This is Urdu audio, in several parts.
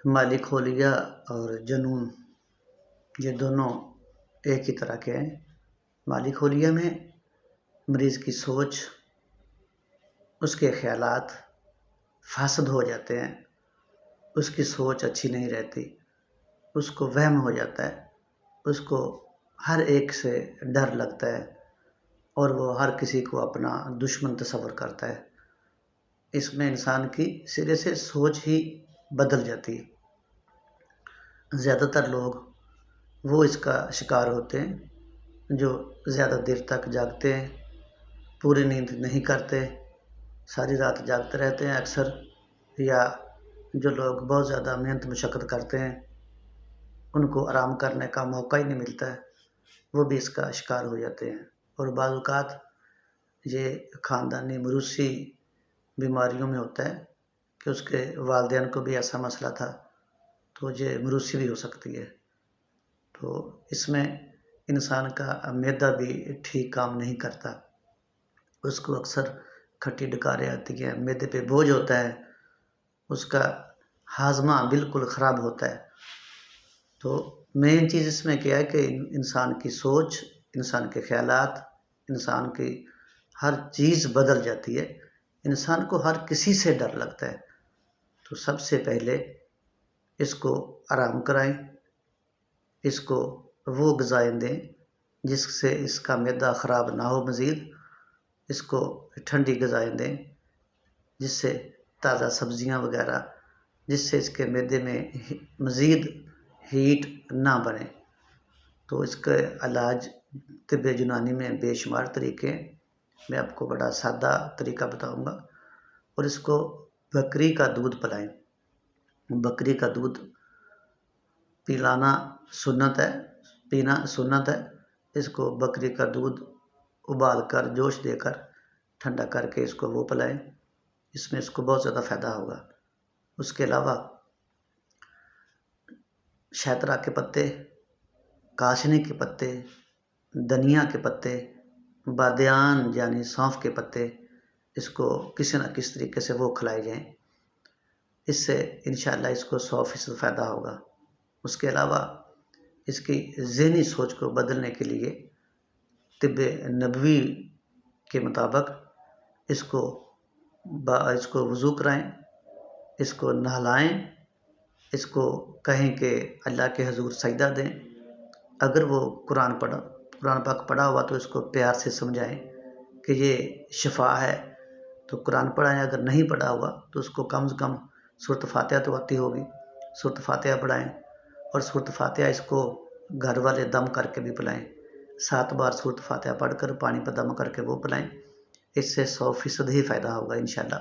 مالی خولیا اور جنون یہ دونوں ایک ہی طرح کے ہیں۔ مالی خولیا میں مریض کی سوچ، اس کے خیالات فاسد ہو جاتے ہیں، اس کی سوچ اچھی نہیں رہتی، اس کو وہم ہو جاتا ہے، اس کو ہر ایک سے ڈر لگتا ہے اور وہ ہر کسی کو اپنا دشمن تصور کرتا ہے۔ اس میں انسان کی سرے سے سوچ ہی بدل جاتی ہے۔ زیادہ تر لوگ وہ اس کا شکار ہوتے ہیں جو زیادہ دیر تک جاگتے ہیں، پوری نیند نہیں کرتے، ساری رات جاگتے رہتے ہیں اکثر، یا جو لوگ بہت زیادہ محنت مشقت کرتے ہیں ان کو آرام کرنے کا موقع ہی نہیں ملتا ہے، وہ بھی اس کا شکار ہو جاتے ہیں۔ اور بعض اوقات یہ خاندانی موروثی بیماریوں میں ہوتا ہے کہ اس کے والدین کو بھی ایسا مسئلہ تھا تو یہ موروثی بھی ہو سکتی ہے۔ تو اس میں انسان کا معدہ بھی ٹھیک کام نہیں کرتا، اس کو اکثر کھٹی ڈکاریں آتی ہیں، معدے پہ بوجھ ہوتا ہے، اس کا ہاضمہ بالکل خراب ہوتا ہے۔ تو مین چیز اس میں کیا ہے کہ انسان کی سوچ، انسان کے خیالات، انسان کی ہر چیز بدل جاتی ہے، انسان کو ہر کسی سے ڈر لگتا ہے۔ تو سب سے پہلے اس کو آرام کرائیں، اس کو وہ غذائیں دیں جس سے اس کا معدہ خراب نہ ہو، مزید اس کو ٹھنڈی غذائیں دیں جس سے تازہ سبزیاں وغیرہ، جس سے اس کے معدے میں مزید ہیٹ نہ بنے۔ تو اس کا علاج طب یونانی میں بے شمار طریقے ہیں، میں آپ کو بڑا سادہ طریقہ بتاؤں گا۔ اور اس کو بکری کا دودھ پلائیں، بکری کا دودھ پلانا سنت ہے، پینا سنت ہے۔ اس کو بکری کا دودھ ابال کر، جوش دے کر، ٹھنڈا کر کے اس کو وہ پلائیں، اس میں اس کو بہت زیادہ فائدہ ہوگا۔ اس کے علاوہ شیترا کے پتے، کاشنی کے پتے، دھنیا کے پتے، بادیان یعنی سونف کے پتے، اس کو کسی نہ کسی طریقے سے وہ کھلائے جائیں، اس سے انشاءاللہ اس کو 100% فائدہ ہوگا۔ اس کے علاوہ اس کی ذہنی سوچ کو بدلنے کے لیے طب نبوی کے مطابق اس کو وضو کرائیں، اس کو نہلائیں، اس کو کہیں کہ اللہ کے حضور سجدہ دیں۔ اگر وہ قرآن پاک پڑھا ہوا تو اس کو پیار سے سمجھائیں کہ یہ شفا ہے، تو قرآن پڑھائیں۔ اگر نہیں پڑھا ہوا تو اس کو کم سے کم سورۃ فاتحہ تو آتی ہوگی، سورۃ فاتحہ پڑھائیں، اور سورۃ فاتحہ اس کو گھر والے دم کر کے بھی پلائیں، 7 بار سورۃ فاتحہ پڑھ کر پانی پہ دم کر کے وہ پلائیں، اس سے 100% ہی فائدہ ہوگا انشاءاللہ۔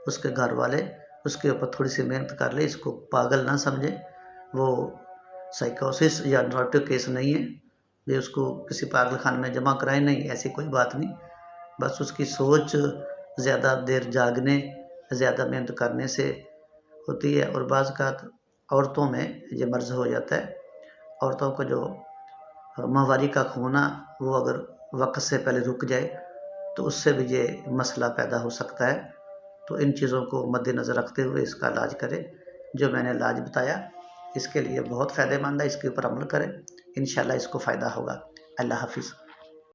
اس کے گھر والے اس کے اوپر تھوڑی سی محنت کر لیں، اس کو پاگل نہ سمجھیں، وہ سائیکوسس یا نیورٹک کیس نہیں ہے، یہ اس کو کسی پاگل خانے میں جمع کرائیں، نہیں، ایسی کوئی بات نہیں، بس اس کی سوچ زیادہ دیر جاگنے، زیادہ محنت کرنے سے ہوتی ہے۔ اور بعض اوقات عورتوں میں یہ مرض ہو جاتا ہے، عورتوں کو جو ماہواری کا خون وہ اگر وقت سے پہلے رک جائے تو اس سے بھی یہ مسئلہ پیدا ہو سکتا ہے۔ تو ان چیزوں کو مد نظر رکھتے ہوئے اس کا علاج کریں، جو میں نے علاج بتایا اس کے لیے بہت فائدہ مند ہے، اس کے اوپر عمل کریں، انشاءاللہ اس کو فائدہ ہوگا۔ اللہ حافظ۔